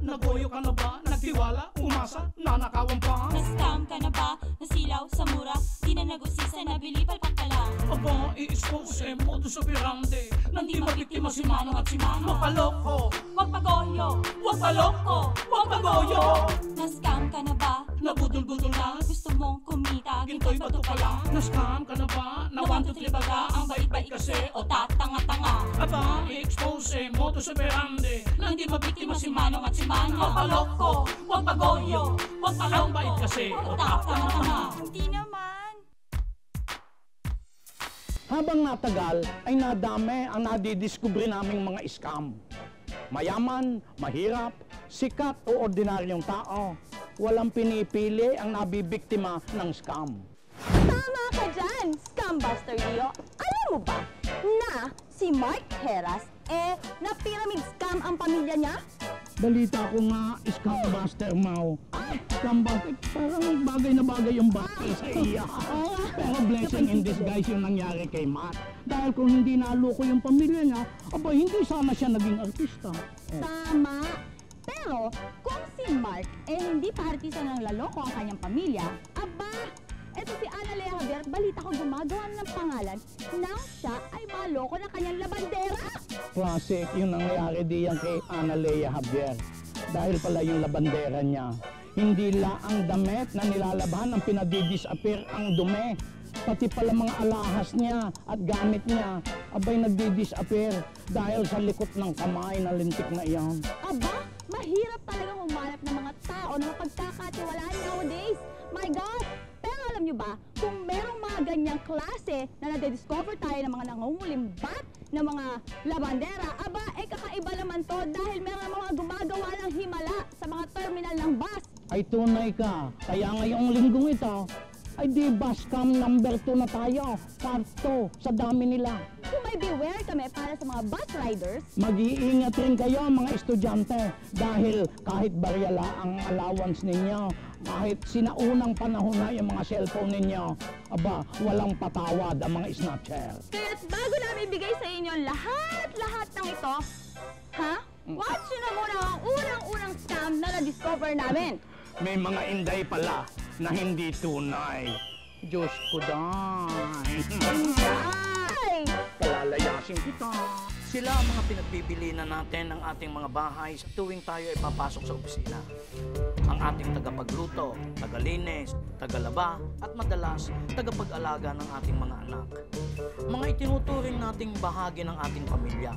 Nagoyo ka na ba? Nagtiwala? Umasa? Nanakawan pa? Na-scam ka na ba? Nasilaw sa mura? Di na nag-usisa, nabili palpak ka lang. Aba, i-expose modus operandi nang di mabiktima si Manong at si Mama. Mapaloko, Huwag pagoyo, wag paloko, wag pagoyo. na-scam ka na ba? Nabudol-budol na, Gusto mong kumita, ginto'y bato ka lang. Na-scam ka na ba? Na 1, 2, 3 baga, ang bait-bait kasi o tatanga-tanga. Aba, i-expose modus operandi nang di mabiktima si Manong at si Mama. Mapaloko, wag pagoyo, wag paloko, ang bait kasi o o tatanga-tanga. tanga. Hindi naman. Habang natagal ay nadami ang nadidiskubre naming mga scam. Mayaman, mahirap, sikat o ordinaryong tao, walang pinipili ang nabibiktima ng scam. Tama ka dyan, Scambuster Leo. Alam mo ba na si Mark Heras, na pyramid scam ang pamilya niya? Balita ko nga, Scambuster Mau. Scambuster, parang bagay na bagay yung bagay sa iya. Pero blessing in disguise yung nangyari kay Matt. Dahil kung hindi naloko yung pamilya niya, aba hindi sana siya naging artista. Tama. Pero kung si Mark hindi pa artista ng laloko ang kanyang pamilya, aba, eto si Analea Javier, balita ko gumagawa ng pangalan nang siya ay maloko ng kanyang labandera. Classic yung nangyari diyan kay Analea Javier. Dahil pala yung labandera niya, hindi lang ang damit na nilalaban ang pinadidisappear ang dumi. Pati pala mga alahas niya at gamit niya, abay nagdidisappear dahil sa likot ng kamay na lintik na iyon. Aba, mahirap talagang humanap ng mga tao na mapagkakatiwalaan nowadays. My God! Pero alam nyo ba, kung merong mga ganyang klase na nadidiscover tayo ng mga nangungulimbat ng mga labandera, aba, kakaiba naman to dahil meron mga gumagawa ng himala sa mga terminal ng bus. Ay tunay ka, kaya ngayong linggong ito, ay di ba scam number 2 na tayo, part 2 sa dami nila. Kung may beware kami para sa mga bus riders, Mag-iingat rin kayo mga estudyante dahil kahit baryala ang allowance ninyo, kahit sinaunang panahon na yung mga cellphone ninyo, aba, walang patawad ang mga snatcher. kaya't bago namin ibigay sa inyo lahat ng ito, watch nyo na muna ang unang-unang scam na na-discover namin. May mga inday pala na hindi tunay. Diyos ko dahil. Ay! Kalalayasin kita. Sila ang mga pinagbibilinan natin ng ating mga bahay sa tuwing tayo ay papasok sa opisina. Ang ating tagapagluto, tagalinis, tagalaba, at madalas tagapag-alaga ng ating mga anak. Mga itinuturing nating bahagi ng ating pamilya.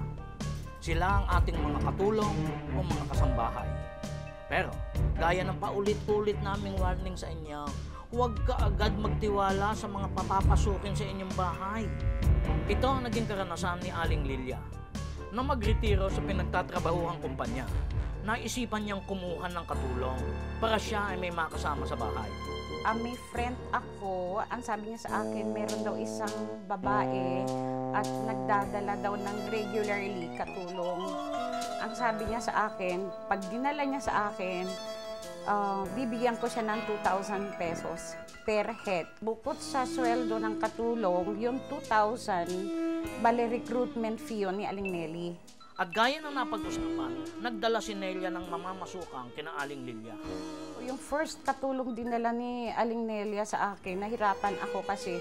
Sila ang ating mga katulong o mga kasambahay. Pero, gaya ng paulit-ulit naming warning sa inyo, huwag ka agad magtiwala sa mga papapasukin sa inyong bahay. Ito ang naging karanasan ni Aling Lilia. Na magretiro sa pinagtatrabahuhang kumpanya, naisipan niyang kumuha ng katulong para siya ay may makasama sa bahay. May friend ako, ang sabi niya sa akin, meron daw isang babae at nagdadala daw ng regularly katulong. Ang sabi niya sa akin, pag dinala niya sa akin, bibigyan ko siya ng 2,000 pesos per head. Bukod sa sweldo ng katulong, yung 2,000, bale recruitment fee yun ni Aling Nelly. At gaya ng napag-usapan, nagdala si Nelia ng mamamasukang kina Aling Lilia. Yung first katulong dinala ni Aling Nelia sa akin, nahirapan ako kasi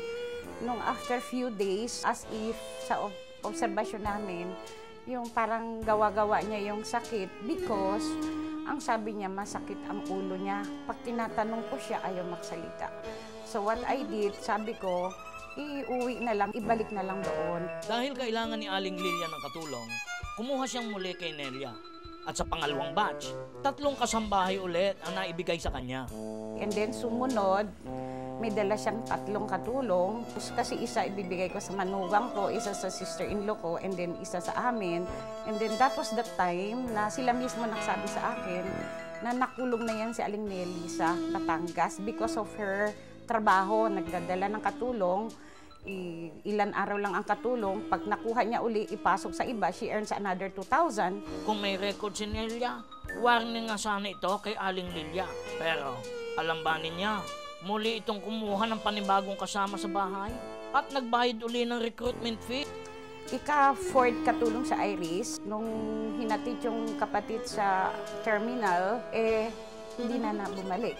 nung after few days, as if sa obserbasyon namin, yung parang gawa-gawa niya yung sakit because ang sabi niya masakit ang ulo niya. Pag tinatanong ko siya, ayaw magsalita. So what I did, sabi ko, iuwi na lang, ibalik na lang doon. Dahil kailangan ni Aling Lilia ng katulong, kumuha siyang muli kay Nelia. At sa pangalawang batch, 3 kasambahay ulit ang naibigay sa kanya. And then sumunod, may dala siyang 3 katulong. Kasi isa ibibigay ko sa manugang ko, isa sa sister-in-law ko, and then isa sa amin. And then that was the time na sila mismo nagsabi sa akin na nakulong na yan si Aling Nelly sa Batangas because of her trabaho, nagdadala ng katulong. Ilan araw lang ang katulong. Pag nakuha niya uli, ipasok sa iba, she earns another 2,000. Kung may record si Nelia, warning nga sana ito kay Aling Lilia. Pero alam ba niya, muli itong kumuha ng panibagong kasama sa bahay at nagbayad uli ng recruitment fee. Ika-fourth katulong sa Iris, nung hinatid yung kapatid sa terminal, hindi na bumalik.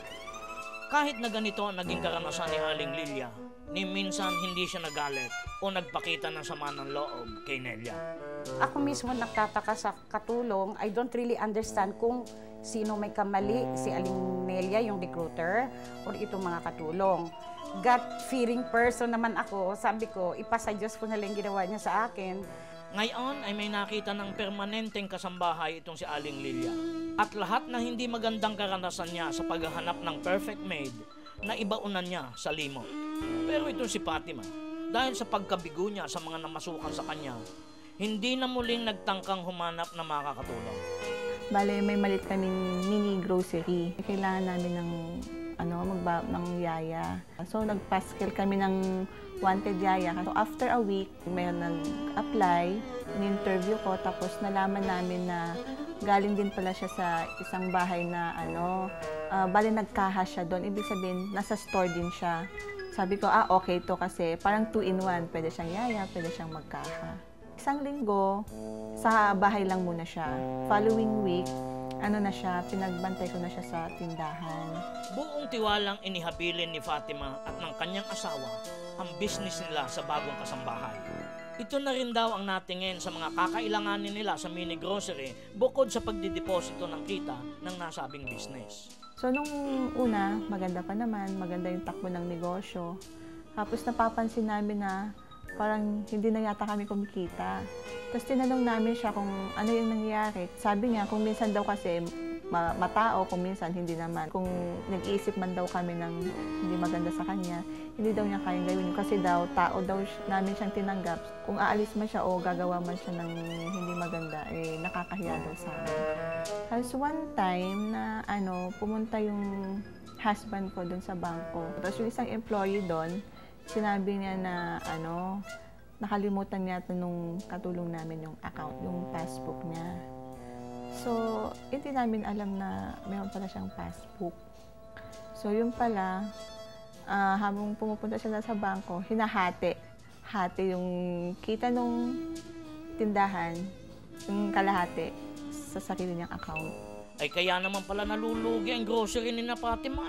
Kahit na ganito ang naging karanasan ni Aling Lilia, ni minsan hindi siya nagalit o nagpakita ng sama ng loob kay Nelia. Ako mismo nagtataka sa katulong. I don't really understand kung sino may kamali, si Aling Nelia, yung recruiter, or itong mga katulong. God-fearing person naman ako. Sabi ko, ipasa Diyos ko na lang ginawa niya sa akin. Ngayon ay may nakita ng permanenteng kasambahay itong si Aling Lilia. At lahat na hindi magandang karanasan niya sa paghahanap ng perfect maid, na ibaunan niya sa limot. Pero itong si Fatima, dahil sa pagkabigo niya sa mga namasukan sa kanya, hindi na muling nagtangkang humanap na makakatulong. Bale, may malit kaming mini grocery. Kailangan namin ng yaya. So, nagpaskil kami ng wanted yaya. So, after a week, mayroon nag-apply, in-interview ko, tapos nalaman namin na galing din pala siya sa isang bahay na bale nagkaha siya doon. Ibig sabihin, nasa store din siya. Sabi ko, okay to kasi parang 2-in-1. Pwede siyang yaya, pwede siyang magkaha. Isang linggo, sa bahay lang muna siya. Following week, pinagbantay ko na siya sa tindahan. Buong tiwalang inihabilin ni Fatima at ng kanyang asawa ang business nila sa bagong kasambahay. Ito na rin daw ang natingin sa mga kakailanganin nila sa mini grocery bukod sa pagdideposito ng kita ng nasabing business. So, nung una, maganda pa naman, maganda yung takbo ng negosyo. Tapos napapansin namin na parang hindi na yata kami kumikita. Tapos tinanong namin siya kung ano yung nangyayari. Sabi niya, kung minsan daw kasi matao, kung minsan hindi naman. Kung nag-iisip man daw kami ng hindi maganda sa kanya, hindi daw niya kayang gawin yun. Kasi daw, tao daw namin siyang tinanggap. Kung aalis man siya o gagawa man siya ng hindi maganda, nakakahiya daw sa amin. Tapos one time na pumunta yung husband ko doon sa bangko. Tapos yung isang employee doon, sinabi niya na nakalimutan niya nung katulong namin yung account, yung passbook niya. So, hindi namin alam na mayroon pala siyang passbook. So, yun pala, habang pumupunta siya sa bangko, hinahati. Hati yung kita nung tindahan, yung kalahati sa sarili niyang account. Ay kaya naman pala nalulugi ang grocery ni na Fatima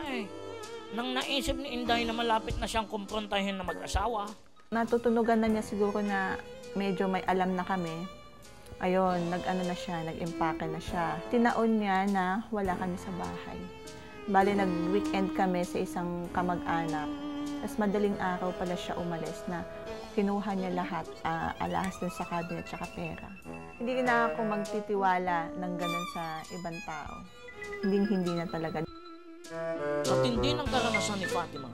nang naisip ni Inday na malapit na siyang kumprontahin na mag-asawa. Natutunugan na niya siguro na medyo may alam na kami. Ayun, nag-impake na siya. Tinaon niya na wala kami sa bahay. Bale, nag-weekend kami sa isang kamag-anak. Tapos madaling araw pala siya umalis na kinuha niya lahat, alahas dun sa cabinet tsaka pera. Hindi na ako magtitiwala ng ganun sa ibang tao. Hindi na talaga. Sa tindi ng karanasan ni Fatima,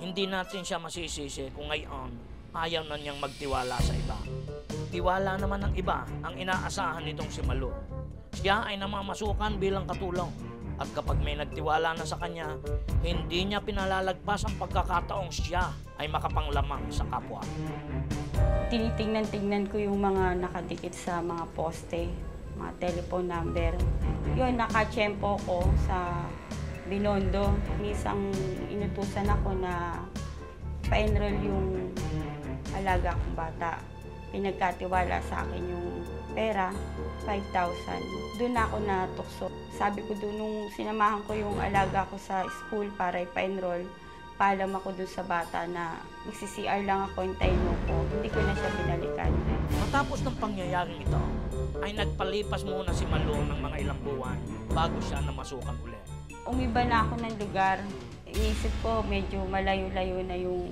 hindi natin siya masisisi kung ngayon ayaw na niyang magtiwala sa iba. Tiwala naman ng iba ang inaasahan nitong si Malu. Siya ay namamasukan bilang katulong. At kapag may nagtiwala na sa kanya, hindi niya pinalalagpas ang pagkakataong siya ay makapanglamang sa kapwa. Tinitingnan ko yung mga nakadikit sa mga poste, mga telephone number. Yun, nakatsyempo ko sa Binondo. Isang inutusan ako na pa-enroll yung alaga kong bata. Pinagkatiwala sa akin yung pera, 5,000. Doon ako natukso. Sabi ko doon nung sinamahan ko yung alaga ko sa school para ipa-enroll, paalam ako doon sa bata na magsi-CR lang ako, hintayin mo ko. Hindi ko na siya binalikan. Matapos ng pangyayaring ito, ay nagpalipas muna si Malu ng mga ilang buwan bago siya namasukan ulit. Umiba na ako ng lugar. Inisip ko medyo malayo-layo na yung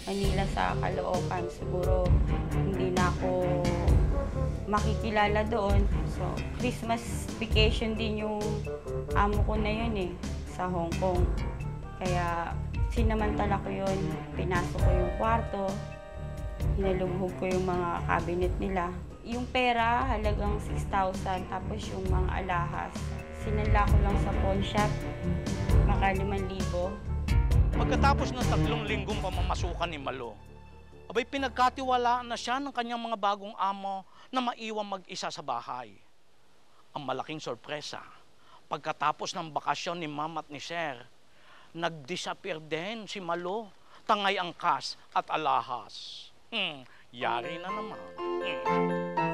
Manila sa Caloocan. Siguro hindi na ako makikilala doon. So, Christmas vacation din yung amo ko na yun sa Hong Kong. Kaya sinamantala ko yun. Pinasok ko yung kwarto. Hinalubhog ko yung mga cabinet nila. Yung pera, halagang 6,000. Tapos yung mga alahas, sinala ko lang sa pawn shop. Maka 5,000. Pagkatapos ng 3 linggong pamamasukan ni Malu, abay pinagkatiwalaan na siya ng kanyang mga bagong amo na maiwang mag-isa sa bahay. Ang malaking sorpresa, pagkatapos ng bakasyon ni Ma'am at ni Sir, nag-disappear din si Malu, tangay ang kas at alahas. Yari na naman.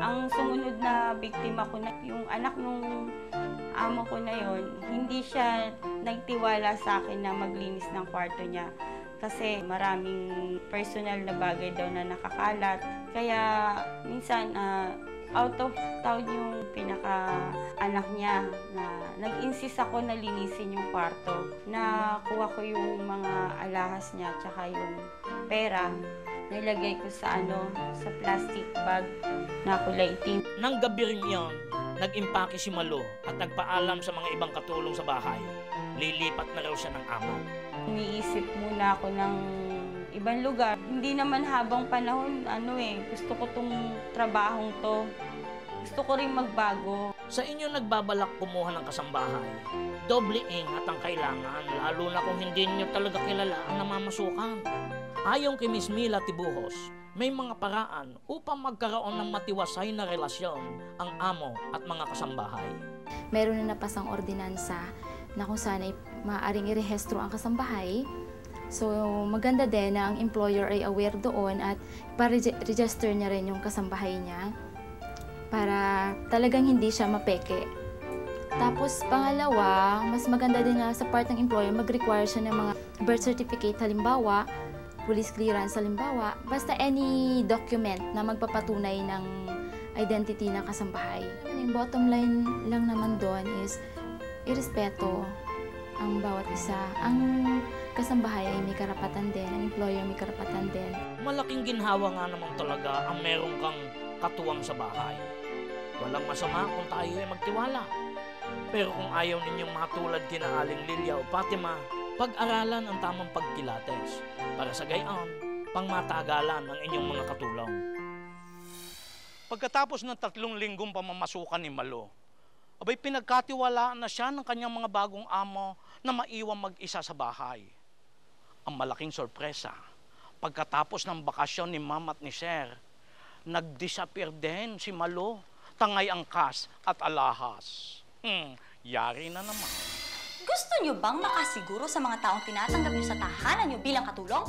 Ang sumunod na biktima ko na yung anak nung amo ko na yon, hindi siya nagtiwala sa akin na maglinis ng kwarto niya. Kasi maraming personal na bagay daw na nakakalat. Kaya minsan out of town yung pinaka-anak niya na nag-insist ako na linisin yung kwarto. Nakuha ko yung mga alahas niya tsaka yung pera. Nilagay ko sa sa plastic bag na kulay itim. Nang gabi rin yon, nag-impake si Malo at nagpaalam sa mga ibang katulong sa bahay. Lilipat na raw siya ng amo. Umiisip muna ako ng ibang lugar. Hindi naman habang panahon, gusto ko tong trabahong to. Gusto ko rin magbago. Sa inyo nagbabalak kumuha ng kasambahay, doble ingat ang kailangan, lalo na kung hindi niyo talaga kilala ang namamasukan. Ayon kay Miss Mila Tibuhos, may mga paraan upang magkaroon ng matiwasay na relasyon ang amo at mga kasambahay. Meron na napasang ordinansa na kung saan ay maaaring irehistro ang kasambahay. So maganda din na ang employer ay aware doon at pa-register niya rin yung kasambahay niya para talagang hindi siya mapeke. Tapos pangalawa, mas maganda din na sa part ng employer mag-require siya ng mga birth certificate halimbawa, police clearance halimbawa, basta any document na magpapatunay ng identity ng kasambahay. Yung bottom line lang naman doon is irespeto ang bawat isa. Ang kasambahay ay may karapatan din, ang employer may karapatan din. Malaking ginhawa nga naman talaga ang meron kang katuwang sa bahay. Walang masama kung tayo ay magtiwala. Pero kung ayaw ninyong matulad kina Aling Lilia o Fatima, pag-aralan ang tamang pagkilates para sa gayon, pangmatagalan ang inyong mga katulong. Pagkatapos ng 3 linggong pamamasukan ni Malo, abay pinagkatiwalaan na siya ng kanyang mga bagong amo na maiwang mag-isa sa bahay. Ang malaking sorpresa, pagkatapos ng bakasyon ni Ma'am at ni Sir, nag-disappear din si Malo, tangay ang kas at alahas. Yari na naman. Gusto nyo bang makasiguro sa mga taong tinatanggap nyo sa tahanan nyo bilang katulong?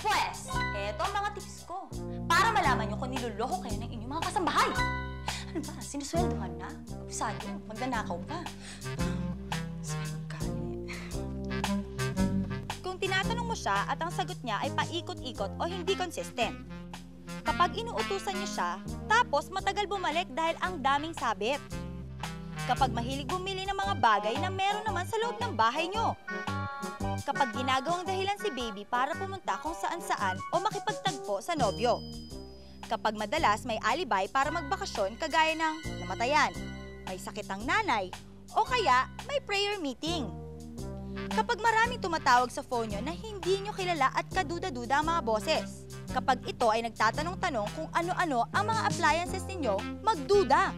Pwes, eto ang mga tips ko para malaman nyo kung niloloko kayo ng inyong mga kasambahay. Ano ba? Sinusweldohan na? Abusado, magnanakaw pa. Kung tinatanong mo siya at ang sagot niya ay paikot-ikot o hindi consistent. Kapag inuutusan niyo siya, tapos matagal bumalik dahil ang daming sabit. Kapag mahilig bumili ng mga bagay na meron naman sa loob ng bahay niyo. Kapag ginagawang dahilan si baby para pumunta kung saan-saan o makipagtagpo sa nobyo. Kapag madalas may alibay para magbakasyon kagaya ng namatayan, may sakit ang nanay, o kaya may prayer meeting. Kapag maraming tumatawag sa phone nyo na hindi nyo kilala at kaduda-duda ang mga boses. Kapag ito ay nagtatanong-tanong kung ano-ano ang mga appliances ninyo, magduda.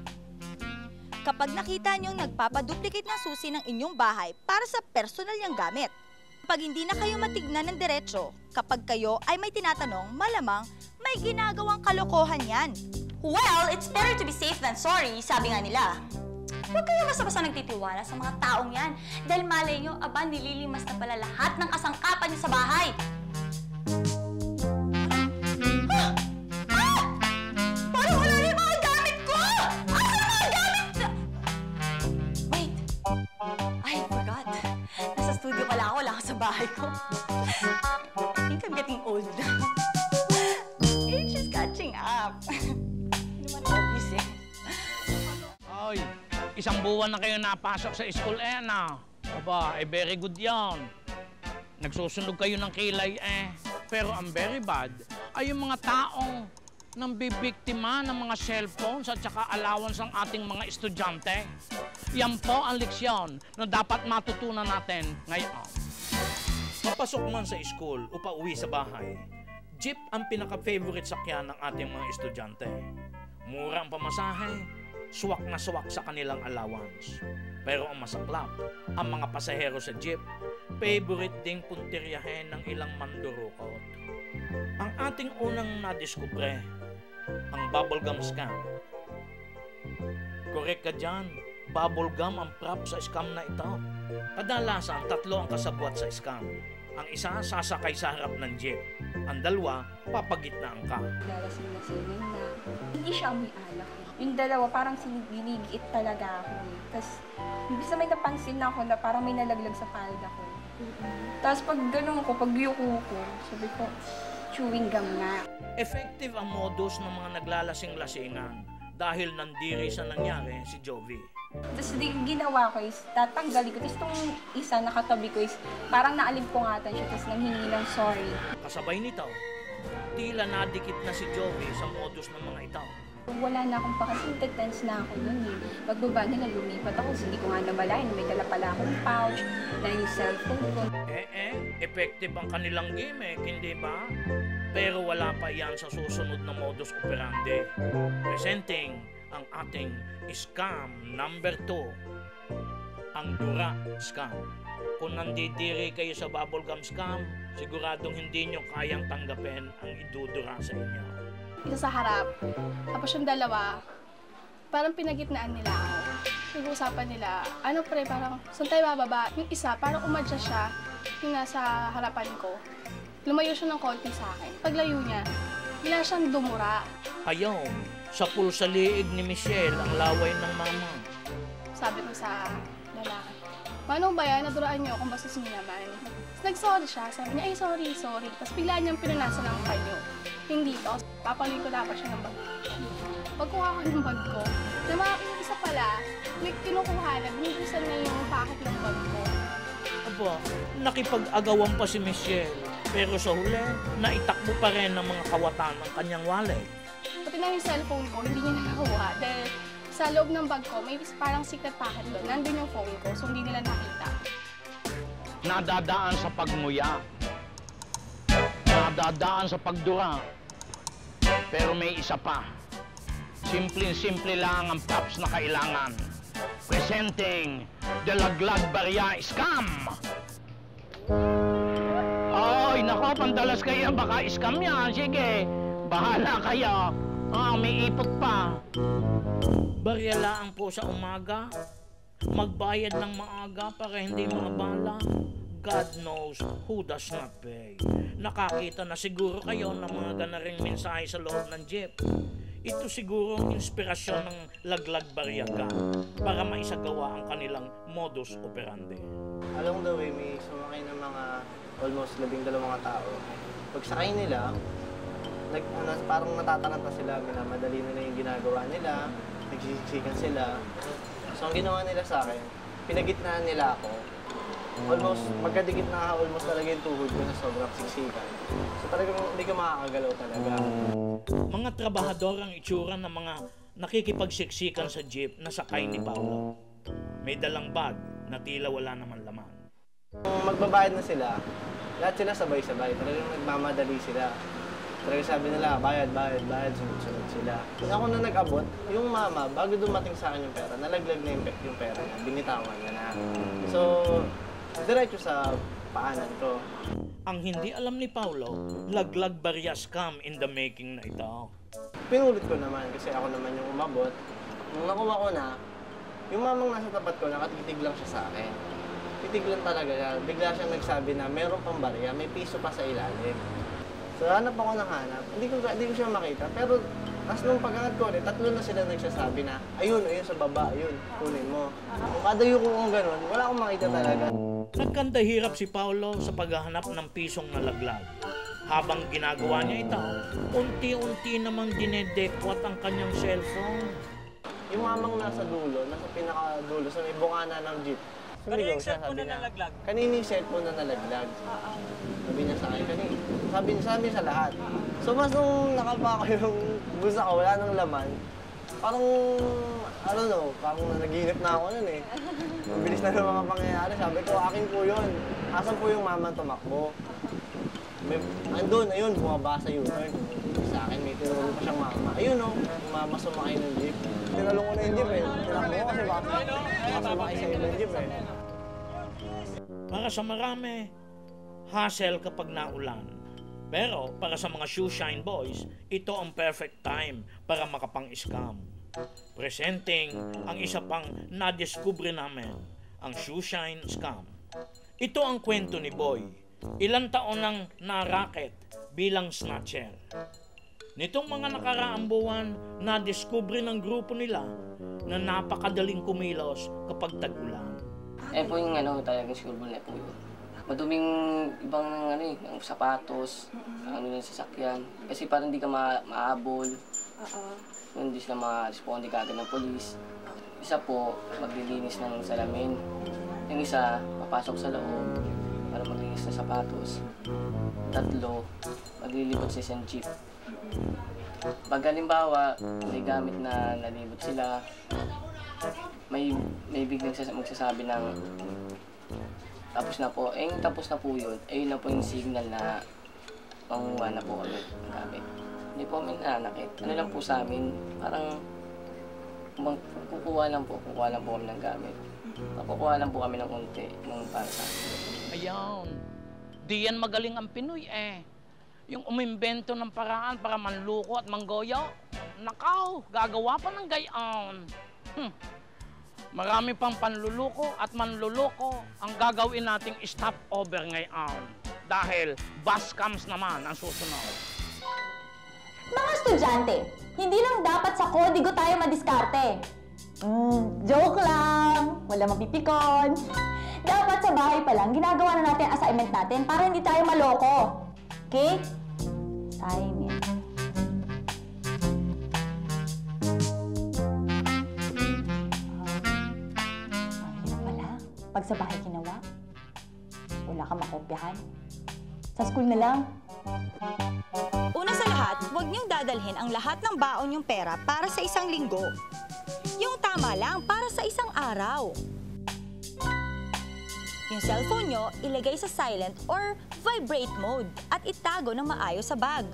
Kapag nakita nyong nagpapaduplicate ng susi ng inyong bahay para sa personal niyang gamit. Kapag hindi na kayo matignan ng diretsyo, kapag kayo ay may tinatanong, malamang may ginagawang kalokohan yan. Well, it's better to be safe than sorry, sabi nga nila. Huwag kayo basta-basta nagtitiwala sa mga taong yan dahil malay nyo, nililimas na pala lahat ng kasangkapan nyo sa bahay. Parang wala na yung mga gamit ko! Asan ang mga gamit? Wait! I forgot. Nasa studio pala ako, wala ka sa bahay ko. I think I'm getting old. Age is catching up. Hindi naman obvious eh. Ay, 1 buwan na kayo napasok sa school na. Aba, very good yan. Nagsusunog kayo ng kilay Pero ang very bad ay yung mga taong nang bibiktima ng mga cellphones at saka allowance ng ating mga estudyante. Yan po ang leksyon na dapat matutunan natin ngayon. Papasok man sa school o pauwi sa bahay, jeep ang pinaka-favorite sakyan ng ating mga estudyante. Mura ang pamasahe, suwak na suwak sa kanilang allowance. Pero ang masaklap, ang mga pasahero sa jeep, favorite ding puntiryahin ng ilang mandurukot. Ang ating unang nadiskubre, ang bubblegum scam. Correct ka dyan, bubblegum ang prop sa scam na ito. Kadalasan, 3 ang kasabwat sa scam. Ang isa sasakay sa harap ng jeep. Ang dalawa, papagitnaan ka. Lalasing-lasingin na. Hindi siya amoy alak. Yung dalawa, parang sinigit talaga ako. Tapos, imbis na may napansin na ako na parang may nalaglag sa palda ko. Tapos pag ganun ko, pag yuko ko, sabi ko, chewing gum nga. Effective ang modus ng mga naglalasing-lasingan dahil nandiri sa nangyari si Jovi. Tapos ginawa ko is, tatanggalin ko. Tapos itong isa nakatabi ko is, parang naaligpungatan siya. Tapos nanghingi ng sorry. Kasabay nito, tila nadikit na si Jovi sa modus ng mga ito. Wala na akong pakasing, tense na ako nun eh. Pagbaba nila, lumipat ako. Hindi ko nga namalayan. May dala pala akong pouch na yung cellphone ko. Effective ang kanilang gimmick, hindi ba? Pero wala pa yan sa susunod na modus operandi. Presenting ang ating scam number 2, ang Dura Scam. Kung nandidiri kayo sa bubblegum scam, siguradong hindi nyo kayang tanggapin ang idudura sa inyo. Isa sa harap, tapos yung dalawa, parang pinagitnaan nila ako. Nag-uusapan nila, ano pre, parang saan tayo bababa? Yung isa, parang umadya siya, yung nasa harapan ko. Lumayo siya ng konti sa akin. Paglayo niya, bigla siyang dumura. Ayaw, sa pulsa liig ni Michelle ang laway ng mama. Sabi ko sa lalaki, "Manong ba yan? Naduraan niyo kung bastos niyo naman." Nag-sorry siya, sabi niya, "Ay, sorry." Tapos bigla niyang pinunasan ng panyo. Hindi to, papaluin ko dapat siya ng bag. Pagkuha ko ng bag ko, yung isa pala, may kinukuha na, binubusan na yung packet ng bag ko. Aba, nakipag-agawan pa si Michelle. Pero sa huli, naitakbo pa rin ng mga kawatan ng kanyang wallet. Pati na yung cellphone ko, hindi niya nakakuha. Dahil sa loob ng bag ko, may parang secret packet doon. Nandun yung phone ko, so hindi nila nakita. Nadadaan sa pagmuya, nadadaan sa pagdura, pero may isa pa. Simpleng-simple lang ang props na kailangan. Presenting the Laglag Barya Scam! Ay, nako, pandalas kayo, baka scam yan. Sige, bahala kayo. May ipot pa. Baryalaan po sa umaga. Magbayad ng maaga para hindi maabala. God knows who does not pay. Nakakita na siguro kayo ng mga ganaring mensahe sa loob ng jeep. Ito siguro ang inspirasyon ng Laglag Baryaga para maisagawa ang kanilang modus operandi. Along the way, may sumakay ng mga almost 12 tao. Pagsakay nila, parang natataranta sila, minamadali nila yung ginagawa nila, nagsisiksikan sila. So ang ginawa nila sa akin, pinagitnaan nila ako. Almost, magkadikit na almost talaga yung tuhod ko na sobrang siksikan. So talagang hindi ka makakagalaw talaga. Mga trabahador ang itsura ng mga nakikipagsiksikan sa jeep na sakay ni Paolo. May dalang bag na tila wala naman laman. Kung magbabayad na sila, lahat sila sabay-sabay. Talagang nagmamadali sila. Talagang sabi nila, bayad, sunod-sunod sila. Ako na nag-abot, yung mama, bago dumating sa akin yung pera, nalaglag na yung pera niya, binitawan niya na. So, diretso sa paanan ko. Ang hindi alam ni Paolo, Laglag Barya Scam in the making na ito. Pinulit ko naman kasi ako naman yung umabot. Nung nakuha ko na, yung mamang nasa tapat ko, nakatitig lang siya sa akin. Titig lang talaga siya. Bigla siyang nagsabi na meron pang barya, may piso pa sa ilalim. So hanap ako ng hanap, hindi ko siya makita. Pero as nung pag-angat ko ulit, 3 na sila nagsasabi na, ayun sa baba, ayun, kunin mo. Kung kadayo ko kung ganun, wala akong makita talaga. Nagkandahirap si Paolo sa paghahanap ng pisong nalaglag. Habang ginagawa niya ito, unti-unti namang dinedekwat ang kanyang cellphone. Yung mamang nasa dulo, nasa pinakadulo, sa may bungana ng jeep. Sumigaw siya, sabi niya, kanina yung cellphone na nalaglag. Sabi niya sa akin, sabi niya sa lahat. So mas nung nakapa ko yung bulsa ko, wala nang laman, parang, I don't know, parang naginip na ako nun eh. Mabilis na ng mga pangyayari, sabi ko, akin po yun. Asan po yung mama tumakbo? Andun, ayun, bumaba sa U-turn. Sa akin, may tinulong pa siyang mama. Ayun o, yung mama sumakay ng jeep. Tinalong ko na yung jeep eh. Tinakbo ko kasi baka sumakay sa ibang jeep eh. Para sa marami, hassle kapag naulan. Pero para sa mga shoe shine boys, ito ang perfect time para makapang-scam. Presenting ang isa pang nadiskubre namin, ang shoe shine scam. Ito ang kwento ni Boy. Ilang taon nang na-racket bilang snatcher. Nitong mga nakaraang buwan, na-discover ng grupo nila na napakadaling kumilos kapag tag-ulan. Po yung talagang scurball na po yun. Maduming ibang ng sapatos, ng sasakyan. Kasi parang hindi ka maabol. Hindi sila ma-responde kagad ng polis. Isa po, maglilinis ng salamin. Yung isa, papasok sa loob para maglinis ng sapatos. Tatlo, maglilibot sa isang jeep. Pag halimbawa, may gamit na nalibot sila, may biglang magsasabi ng tapos na po. Tapos na po yun. Ayun na po yung signal na panguha na po kami ng gamit. Hindi po kami nananakit. Ano lang po sa amin, parang kukuha lang po kami ng gamit. Kukuha lang po kami ng unti ng para sa amin. Ayan. Di yan magaling ang Pinoy Yung umimbento ng paraan para manluko at manggoyo. Nakaw, gagawa pa ng gayon. Marami pang panluluko at manluluko ang gagawin nating stopover ngayon. Dahil bus cams naman ang susunod. Mga estudyante, hindi lang dapat sa kodigo tayo madiskarte. Joke lang! Wala mapipikon. Dapat sa bahay pa lang, ginagawa na natin ang assignment natin para hindi tayo maloko. Okay? Assignment. Pag sa bahay ginawa, wala kang makopyahan. Sa school na lang. Una sa lahat, huwag niyong dadalhin ang lahat ng baon niyong pera para sa isang linggo. Yung tama lang para sa isang araw. Yung cellphone niyo, ilagay sa silent or vibrate mode at itago ng maayos sa bag.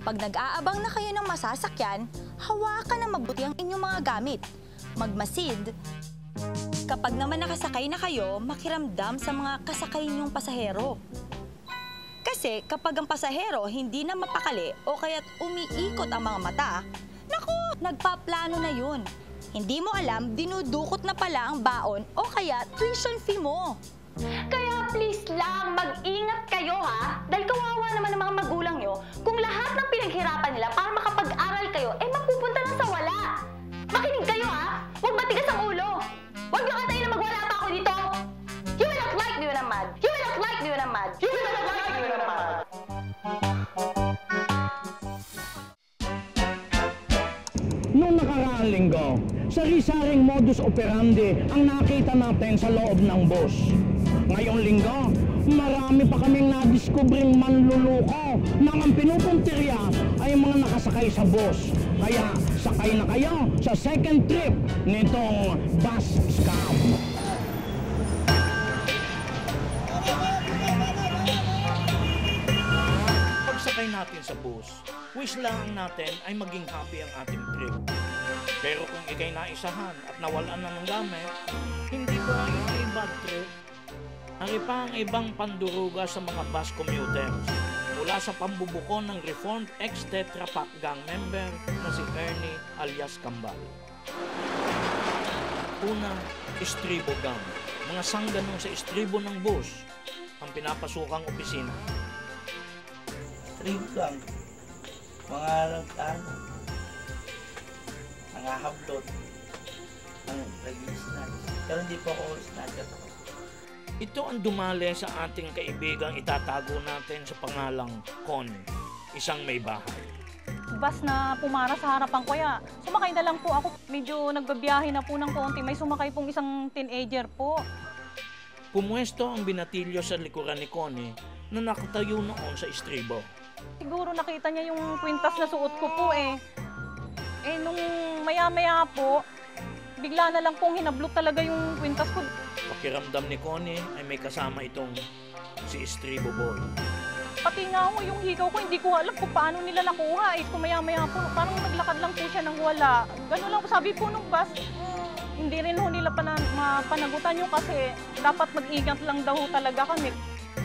Pag nag-aabang na kayo ng masasakyan, hawakan na mabuti ang inyong mga gamit. Magmasid. Kapag naman nakasakay na kayo, makiramdam sa mga kasakay niyong pasahero. Kasi kapag ang pasahero hindi na mapakali o kaya't umiikot ang mga mata, naku, nagpaplano na yun. Hindi mo alam, dinudukot na pala ang baon o kaya tuition fee mo. Kaya please lang, mag-ingat kayo ha. Dahil kawawa naman ng mga magulang nyo kung lahat ng pinaghirapan nila para makapag-aral kayo, mapupunta lang sa wala. Makinig kayo ha. Huwag matigas ang ulo. Huwag nyo katayin na magwala pa ako dito. You will not like me when I'm mad. You will not like me when I'm mad. You will not like me when I'm mad. Noong nakaraang linggo, sari-saring modus operandi ang nakita natin sa loob ng bus. Ngayong linggo, marami pa kaming nadiskubring manluluko nang ang pinupuntirya ay mga nakasakay sa bus. Kaya sakay na kayo sa second trip nitong bus scam. Pagsakay natin sa bus, wish lang natin ay maging happy ang ating trip. Pero kung ikay naisahan at nawalan na ng gamit, hindi ba ay bad trip? Ari pa ang ibang panduruga sa mga bus commuters mula sa pambubuko ng reformed ex-Tetra Pak gang member na si Ernie alias Kambal. Una, istribo gang. Mga sangganong sa istribo ng bus ang pinapasukang opisina. Istribo gang. Mga nangahablot ang nag-snatch. Pero hindi po ako snatcher. Ito ang dumali sa ating kaibigang itatago natin sa pangalang Connie, isang may bahay. Bus na pumara sa harapan ko, kaya sumakay na lang po ako. Medyo nagbabiyahe na po ng konti. May sumakay pong isang teenager po. Pumuesto ang binatilyo sa likuran ni Connie na nakatayo noon sa istribo. Siguro nakita niya yung kwintas na suot ko po nung maya-maya po, bigla na lang pong hinablot talaga yung kwintas ko. Pakiramdam ni Connie ay may kasama itong si Istribo Boy. Pati nga ho, yung hikaw ko, hindi ko alam kung paano nila nakuha. Kung maya-maya po, parang naglakad lang po siya ng wala. Gano'n lang po, sabi po nung bus, hindi rin ho nila mapanagutan yun kasi dapat mag-ingat lang daw talaga kami.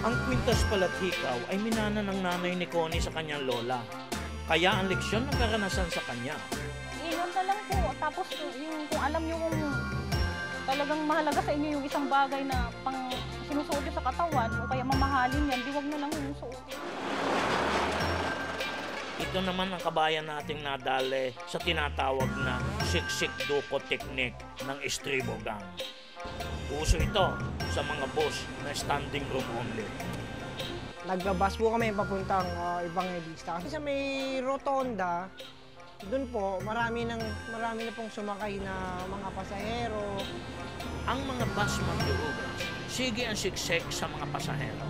Ang kwintas pala't hikaw ay minana ng nanay ni Connie sa kanyang lola. Kaya ang leksyon ng karanasan sa kanya. Ingat na lang po. Tapos yung kung alam nyo kung talagang mahalaga sa inyo yung isang bagay na pang sinusuot nyo sa katawan o kaya mamahalin yan, di wag na lang yung suotin. Ito naman ang kabayan nating nadali sa tinatawag na siksik duko technique ng estribo gang. Uso ito sa mga boss na standing room only. Nagbabas po kami papuntang Evangelista. Kasi sa may rotonda, doon po, marami na pong sumakay na mga pasahero. Ang mga bus magdurugas, sige ang siksik sa mga pasahero.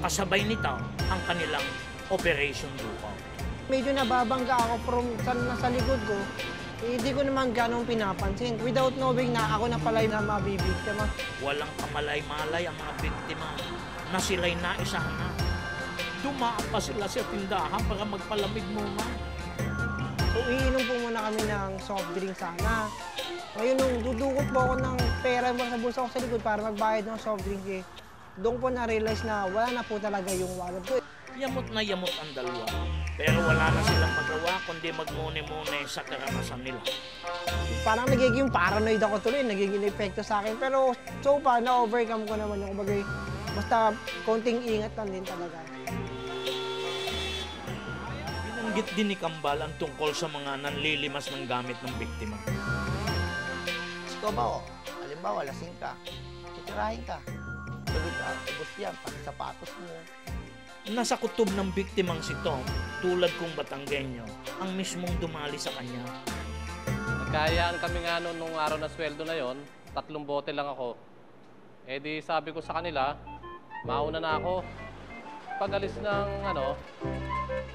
Kasabay nito ang kanilang Operation Duko. Medyo nababangga ako from sa likod ko. Hindi ko naman ganong pinapansin. Without knowing na ako na pala yung mabibiktima. Walang kamalay-malay ang mga biktima na sila'y naisahan na. Dumaan pa sila sa tindahan para magpalamig muna. So, iinom po muna kami ng soft drink sana. Ngayon, nung dudukot po ako ng pera sa bulsa ko sa likod para magbayad ng soft drink, doon po na-realize na wala na po talaga yung wallet ko. Yamot na yamot ang dalawa. Pero wala na silang magawa kundi magmuni-muni sa karanasan nila. Parang nagiging paranoid ako tuloy, nagiging epekto sa akin. Pero so far, na-overcome ko naman yung bagay. Basta konting ingat lang din talaga. Binanggit din ni Kambal ang tungkol sa mga nanlilimas ng gamit ng biktima. Ikaw ba, halimbawa, lasing ka, titirahin ka, tulog ka, ubos yan, pati sapatos mo. Nasa kutob ng biktimang si Tom, tulad kong Batanggenyo, ang mismong dumali sa kanya. Nagkayaan kami nga nung araw na sweldo na yon, 3 bote lang ako. Eh di sabi ko sa kanila, mauna na ako. Pag alis ng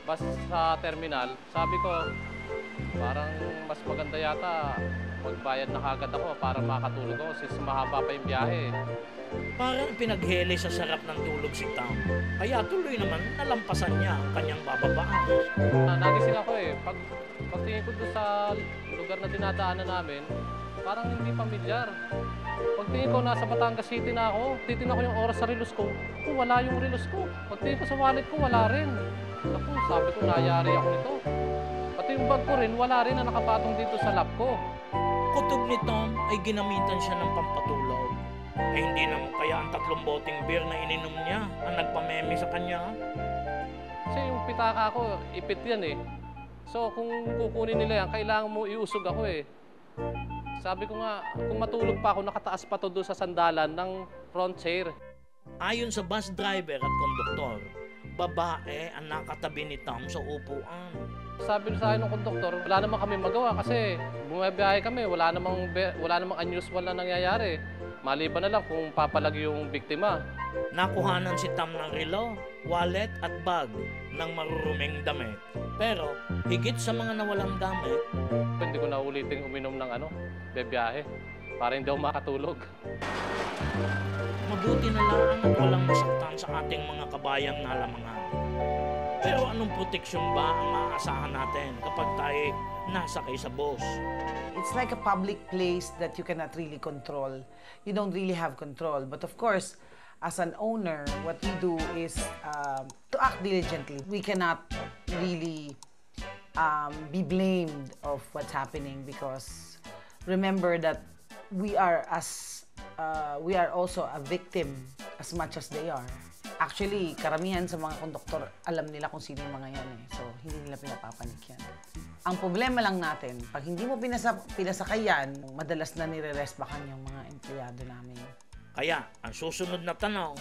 bus sa terminal, sabi ko, parang mas maganda yata magbayad na kagad ako para makatulog ako since mahaba pa yung biyahe. Parang pinaghele sa sarap ng tulog si Tom. Kaya tuloy naman nalampasan niya ang kanyang bababaan. Nagising ako eh. Pagtingin ko doon sa lugar na dinadaanan namin, parang hindi pamilyar. Pagtingin ko nasa Batangas City na ako, titignan ko yung oras sa relos ko. Wala yung relos ko. Pagtingin ko sa wallet ko, wala rin. Naku, sabi ko, nayari ako nito. Pati yung bag ko rin, wala rin na nakapatong dito sa lap ko. Kutob ni Tom ay ginamitan siya ng pampatulog. Eh hindi naman kaya ang 3 boteng beer na ininom niya ang nagpameme sa kanya. Kasi yung pitaka ko, ipit yan eh. So kung kukunin nila yan, kailangan mo iusog ako eh. Sabi ko nga, kung matulog pa ako, nakataas pa to doon sa sandalan ng front chair. Ayon sa bus driver at konduktor, babae ang nakatabi ni Tom sa upuan. Sabi sa akin ng konduktor, wala naman kami magawa kasi bumabiyahe kami, wala namang unusual na nangyayari. Maliban na lang kung papalag yung biktima. Nakuhanan si Tom ng relo, wallet at bag ng maruruming damit. Pero higit sa mga nawalang gamit, hindi ko na ulitin uminom ng bebiyahe para hindi ako makatulog. Mabuti na lang at walang nasaktan sa ating mga kabayang nalamangan. Pero anong proteksyon ba ang maaasahan natin kapag tayo nasakay sa bus? It's like a public place that you cannot really control. You don't really have control. But of course, as an owner, what we do is to act diligently. We cannot really be blamed of what's happening because remember that we are also a victim as much as they are. Actually, karamihan sa mga konduktor, alam nila kung sino yung mga yan eh. So, hindi nila pinapapanik yan. Ang problema lang natin, pag hindi mo pinasakay yan, madalas na nire-resbakan yung mga empleyado namin. Kaya, ang susunod na tanong,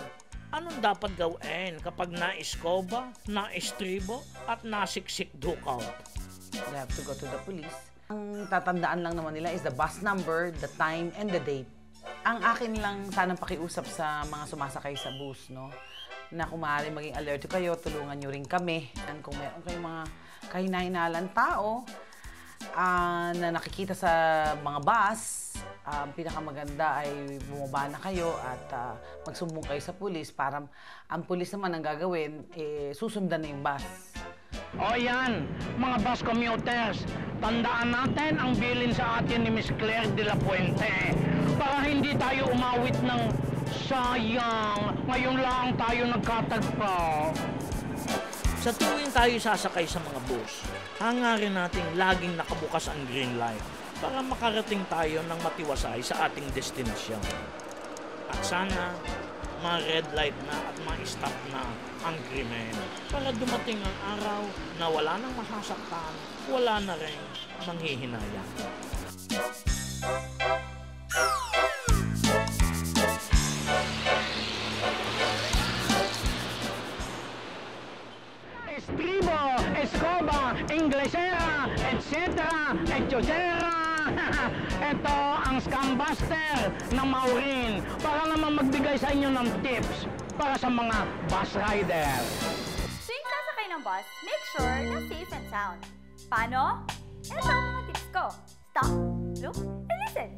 anong dapat gawin kapag na-iskoba, na-estribo, at nasiksik dukaw? They have to go to the police. Ang tatandaan lang naman nila is the bus number, the time, and the date. Ang akin lang sanang pakiusap sa mga sumasakay sa bus, no? Na kung maaari maging alert kayo, tulungan nyo rin kami. Kung meron kayong mga kahina-hinalang tao na nakikita sa mga bus, pinakamaganda ay bumaba na kayo at magsumbong kayo sa pulis para ang pulis naman ang gagawin, susundan na yung bus. O yan, mga bus commuters, tandaan natin ang bilin sa atin ni Miss Claire de la Puente para hindi tayo umawit ng sayang. Ngayon lang tayo nagkatagpo. Sa tuwing tayo sasakay sa mga bus, hangarin nating laging nakabukas ang green light para makarating tayo ng matiwasay sa ating destinasyon. At sana, ma-red light na at ma-stop na ang krimen para dumating ang araw na wala nang masasaktan, wala na rin manghihinayang. Estribo, escoba, inglesera, etc. Ito ang Scam Buster ng Maurin para naman magbigay sa inyo ng tips para sa mga bus rider. Tuwing sasakay ng bus, make sure na safe and sound. Paano? Ito ang mga tips ko. Stop, look, and listen.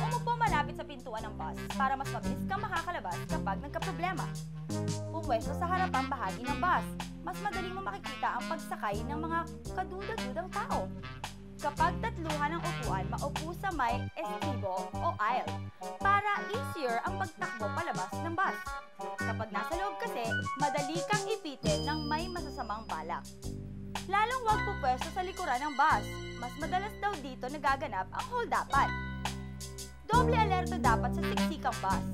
Umupo malapit sa pintuan ng bus para mas mabilis kang makakalabas kapag nagkaproblema. Pumwesto sa harapang bahagi ng bus. Mas madaling mo makikita ang pagsakay ng mga kaduda-dudang tao. Kapag tatluhan ang upuan, maupo sa may estribo o aisle para easier ang pagtakbo palabas ng bus. Kapag nasa loob kasi, madali kang ipitin ng may masasamang balak. Lalong huwag pupwesto sa likuran ng bus. Mas madalas daw dito nagaganap ang hold-upan. Doble alerto dapat sa siksikang bus.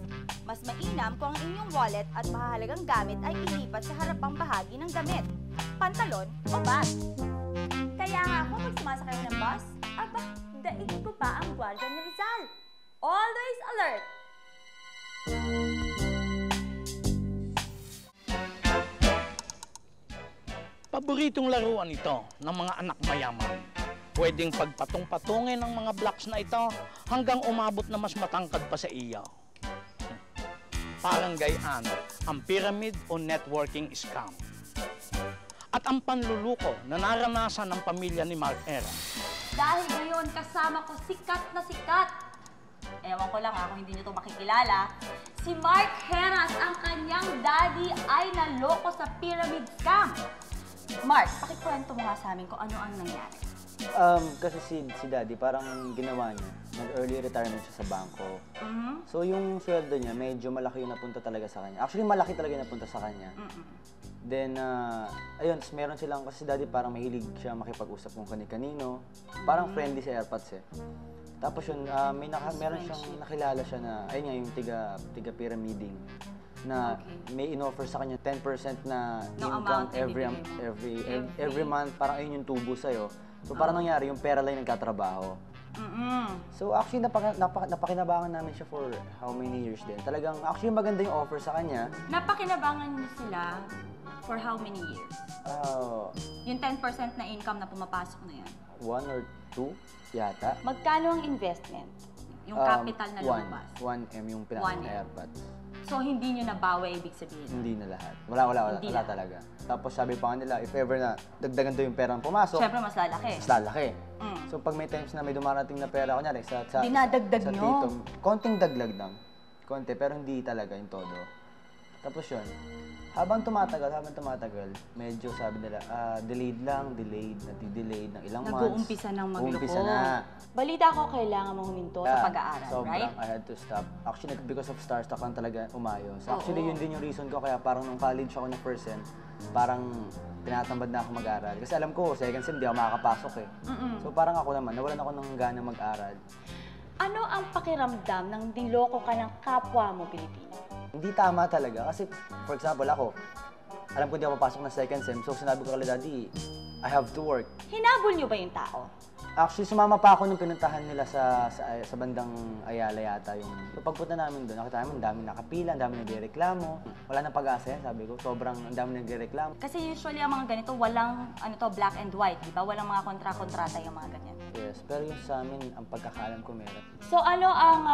Mas mainam kung ang inyong wallet at mahahalagang gamit ay ilipat sa harapang bahagi ng damit, pantalon o bag. Kaya nga ako pag sumasakay ng bus, aba, daig ko pa ang Guardia ni Rizal. Always alert! Paboritong laruan ito ng mga anak mayaman. Pwedeng pagpatong-patungin ng mga blocks na ito hanggang umabot na mas matangkad pa sa iyo. Parang gayaan ang pyramid o networking scam. At ang panluluko na naranasan ng pamilya ni Mark Era. Dahil ngayon kasama ko sikat na sikat. Ewan ko lang kung hindi nyo ito makikilala. Si Mark Heras, ang kanyang daddy ay naloko sa pyramid scam. Mark, pakikwento mo nga sa amin kung ano ang nangyari. Kasi si daddy parang ginawa niya, nag-early retirement siya sa bangko. So yung sweldo niya, medyo malaki yung napunta talaga sa kanya. Actually, malaki talaga yung napunta sa kanya. Then, ayun, meron silang, kasi si daddy parang mahilig siya makipag-usap kung kani-kanino. Parang friendly si Airpods eh. Tapos yun, meron siyang nakilala siya na, ayun nga, yung tiga-pyramiding. Na may in-offer sa kanya 10% na income every month, parang ayun yung tubo sa'yo. So parang nangyari, yung pera lang yung nagkatrabaho. So actually, napakinabangan namin siya for how many years din. Talagang, actually maganda yung offer sa kanya. Napakinabangan niyo sila for how many years? Yung 10% na income na pumapasok na yan? 1 or 2 yata. Magkano ang investment? Yung capital na lumabas? 1M yung pinaka ng Airpods. So, hindi nyo nabawi, ibig sabihin? Hindi na lahat. Wala talaga. Tapos sabi pa nila, if ever na dagdagan doon yung perang pumasok, siyempre mas lalaki. Mas lalaki. So, pag may times na may dumarating na pera, kunyari, dinadagdag nyo? Tito, konting daglag lang. Konti, pero hindi talaga yung todo. Tapos yun, habang tumatagal, medyo sabi nila, delayed ng ilang months. Nag-uumpisa ng magloko. Uumpisa na. Balita ko, kailangan mong huminto sa pag-aaral, right? I had to stop. Actually, because of Starstruck lang talaga umayos. Actually, yun din yung reason ko, kaya parang nung college ako na first sem, parang tinatambad na ako mag-aral. Kasi alam ko, second sem, di ako makakapasok eh. So parang ako naman, nawalan ako ng gana mag-aral. Ano ang pakiramdam ng niloko ka ng kapwa mo Pilipino? Hindi tama talaga. Kasi, for example, ako, alam ko hindi ako papasok ng second sem, so sinabi ko kay daddy, I have to work. Hinabol niyo ba yung tao? Actually, sumama pa ako nung pinuntahan nila sa bandang Ayala yata. So, pagpunta namin doon, nakita namin, daming nakapila, ang daming nagreklamo. Wala nang pag-asa yan, sabi ko. Sobrang ang daming nagreklamo. Kasi usually ang mga ganito, walang black and white, di ba? Walang mga kontrata yung mga ganyan. Yes, pero yung sa amin, ang pagkakalam ko meron. So ano ang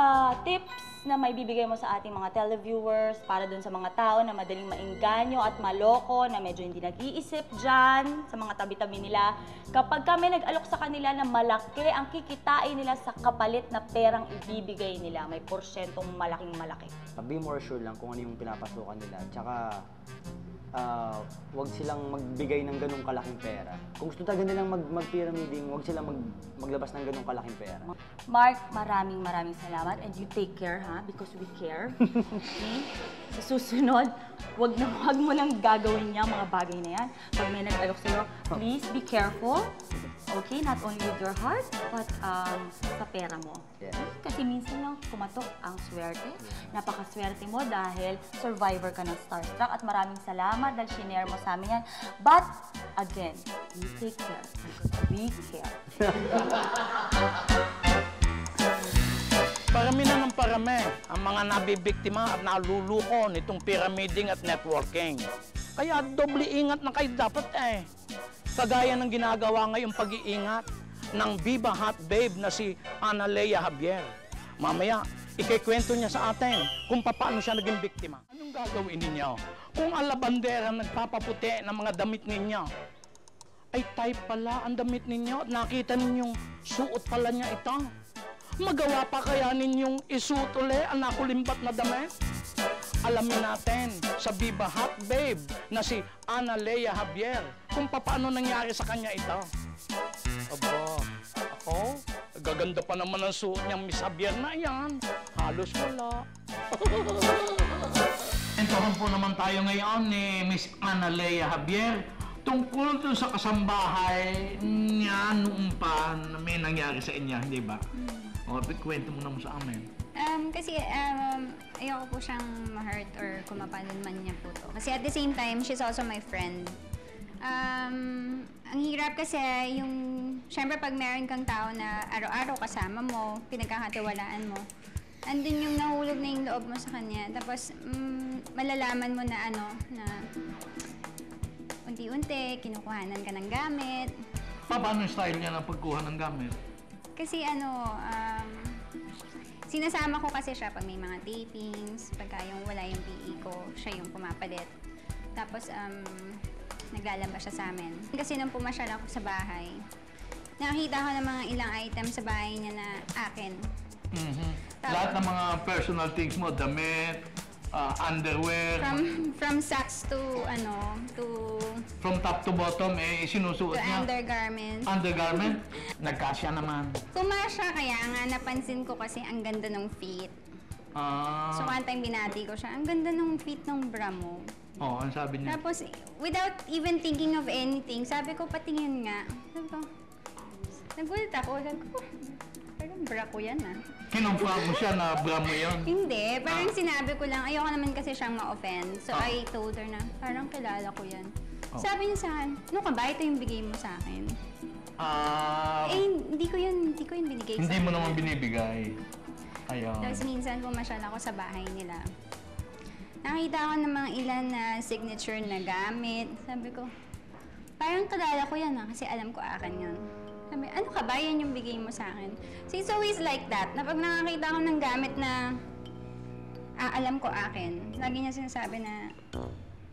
tips na may bibigay mo sa ating mga televiewers para dun sa mga tao na madaling maengganyo at maloko, na medyo hindi nag-iisip dyan, sa mga tabi-tabi nila, kapag kami nag-alok sa kanila na malaki ang kikitain nila sa kapalit na perang ibibigay nila, may porsyentong malaking-malaki? Be more sure lang kung ano yung pinapasukan nila. Tsaka, wag silang magbigay ng ganung kalaking pera. Kung gusto talaga nilang mag-pyramiding, wag silang maglabas ng ganung kalaking pera. Mark, maraming salamat and you take care, ha? Because we care. Okay? Sa susunod, wag mo nang gagawin niya mga bagay na yan. Pag may nag-alok sa'yo, please be careful. Okay? Not only with your heart, but sa pera mo. Yes. Kasi minsan lang kumatok ang swerte. Napakaswerte mo dahil survivor ka ng Starstruck at maraming salamat dahil shinare mo sa amin yan. But, again, you take care because we care. Parami na ng parami ang mga nabibiktima at naluluko nitong pyramiding at networking. Kaya doble ingat na kayo dapat eh. Kagaya ng ginagawa ngayong pag-iingat ng Viva Hot Babe na si Analea Javier. Mamaya, ikikwento niya sa atin kung paano siya naging biktima. Anong gagawin ninyo kung ang labandera nagpapaputi ng mga damit ninyo? Ay type pala ang damit ninyo at nakita ninyong suot pala niya ito. Magawa pa kaya ninyong isuot uli ang nakulimbat na damit? Alamin natin sa Viva Hot Babe na si Analea Javier kung paano nangyari sa kanya ito. Aba, ako? Gaganda pa naman ang suot niyang Miss Javier na yan. Halos wala. Entohan po naman tayo ngayon ni Miss Analea Javier tungkol dun sa kasambahay niya noong pa na may nangyari sa inyo, hindi ba? O, kwento mo naman sa amin. Kasi ayoko po siyang ma-hurt or kumapanan man niya po to. Kasi at the same time, she's also my friend. Ang hirap kasi yung, syempre pag meron kang tao na araw-araw kasama mo, pinagkakatiwalaan mo, andun yung nahulog na yung loob mo sa kanya. Tapos, malalaman mo na na unti-unti, kinukuhanan ka ng gamit. Paano yung style niya ng pagkuha ng gamit? Kasi sinasama ko kasi siya pag may mga tapings, pagka yung wala yung PE ko, siya yung pumapalit. Tapos, naglalaba siya sa amin. Kasi nung pumasyal ako sa bahay, nakakita ko ng mga ilang items sa bahay niya na akin. Lahat ng mga personal things mo, damit, underwear. From socks to From top to bottom, sinusuot to niya. undergarments. Undergarment? Nagkasya naman. Pumasya kaya nga, napansin ko kasi ang ganda ng fit. So, one time binati ko siya, ang ganda ng fit ng bra mo. Oo, ang sabi niya. Tapos, without even thinking of anything, sabi ko, patingin nga. Sabi ko, nagulat ako. Sabi ko, parang bra ko yan Kinumpa mo siya na bra mo yun? Hindi, parang sinabi ko lang, ayoko naman kasi siyang ma-offend. So, I told her na, parang kilala ko yan. Sabi niya sa akin, ano ka ba? Ito yung bigay mo sa akin. Hindi ko yun binigay sa akin. Hindi mo naman binibigay. Ayun. Tapos minsan pumasyal ako sa bahay nila. Nakita ko ng mga ilan na signature na gamit. Sabi ko, parang kilala ko yan kasi alam ko akin yun. Sabi, ano ka ba? Yan yung bigay mo sa akin. So it's always like that. Na pag nakakita ko ng gamit na alam ko akin, lagi niya sinasabi na,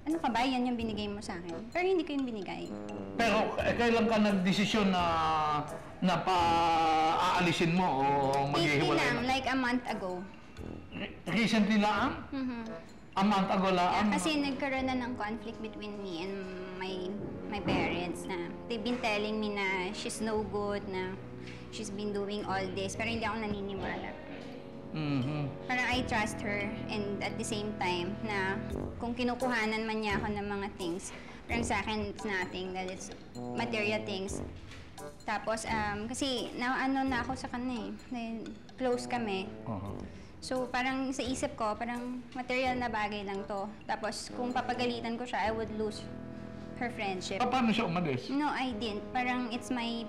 ano ka ba? Yan yung binigay mo sa akin. Pero hindi ko yung binigay. Pero kailan ka nagdesisyon na pa-aalisin mo o maghihiwalay lang, like a month ago. Recently lang? A month ago lang? Kasi nagkaroon na ng conflict between me and my parents na they've been telling me na she's no good, na she's been doing all this, pero hindi ako naniniwala. Parang I trust her, and at the same time na kung kinukuhanan man niya ako ng mga things, parang sa akin it's nothing, that it's material things. Tapos, kasi na ako sa kanya close kami. So, parang sa isip ko, parang material na bagay lang to. Tapos, kung papagalitan ko siya, I would lose her friendship. Paano siya umalis? No, I didn't. Parang it's my...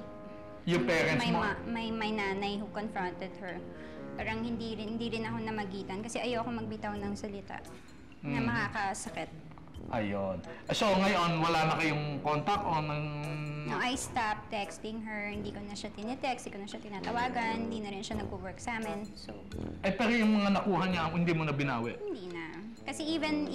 Yung parents mo? My nanay who confronted her. Parang hindi rin ako namagitan kasi ayoko magbitaw ng salita na makakasakit. Ayun. So, ngayon, wala na kayong contact o No, I stopped texting her. Hindi ko na siya tinitext, hindi ko na siya tinatawagan, hindi na rin siya nag-work sa amin. So... pero yung mga nakuha niya, hindi mo na binawi? Hindi na. Kasi even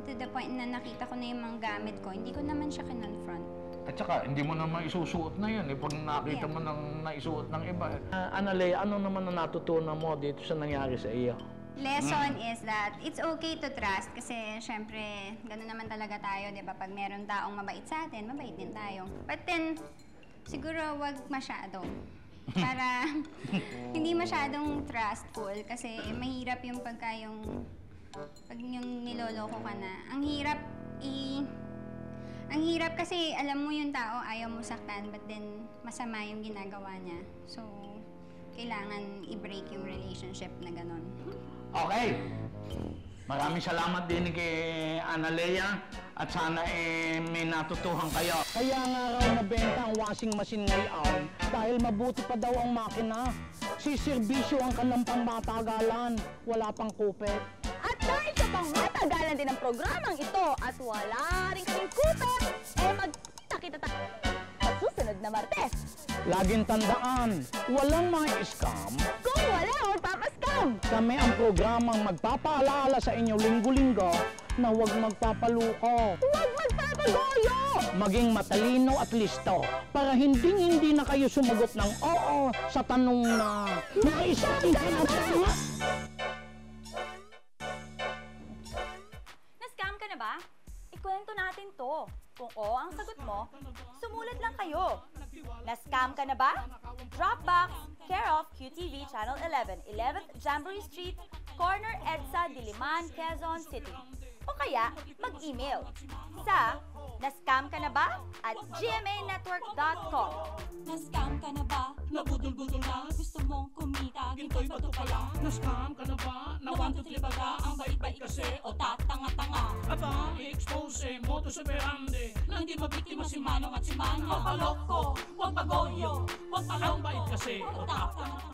to the point na nakita ko na yung mga gamit ko, hindi ko naman siya kinonfront. At saka, hindi mo naman isusuot na yan. Pag nakita mo nang naisuot ng iba. Analea, ano naman ang natutunan mo dito sa nangyari sa iyo? lesson is that it's okay to trust kasi syempre, gano'n naman talaga tayo, di ba? Pag meron taong mabait sa atin, mabait din tayo. But then, siguro wag masyado. Para hindi masyadong trustful kasi mahirap yung pag yung niloloko ka na. Ang hirap kasi alam mo yung tao ayaw mo saktan but then masama yung ginagawa niya. So, kailangan i-break yung relationship na ganon. Okay. Maraming salamat din kay Analea at sana may natutuhan kayo. Kaya nga raw nabenta ang washing machine ngayon dahil mabuti pa daw ang makina. Siserbisyo ang kanang pangmatagalan, wala pang kupet. At dahil sa pangmatagalan din ang programang ito at wala rin kaming kupet, magkita-kita tayo sa susunod na Martes. Laging tandaan, walang mga scam. Kung wala, magpapaskam. Kami ang programang magpapaalala sa inyo linggo-linggo na huwag magpapaluko. Huwag magpapagoyo! Maging matalino at listo para hindi na kayo sumagot ng oo sa tanong na naisabi ka na tama. Na-scam ka na ba? Ikwento natin to. Kung oo ang sagot mo, sumulat lang kayo. Na-scam ka na ba? Dropbox, care of QTV Channel 11, 11th Jamboree Street, Corner EDSA, Diliman, Quezon City. O kaya, mag-email sa nascamkanaba@gmanetwork.com. Na-scam ka na ba? Nabudol-budol na? Gusto mong kumita? Ginto'y bato pala? Na-scam ka na ba? Na 1, 2, 3 baga? Ang bait-bait kasi o tatanga-tanga? Aba, i-expose mo to sa berande na hindi mabiktima si Manong at si Manong. Makaloko, wag pagoyo, wag palang bait kasi o tatanga.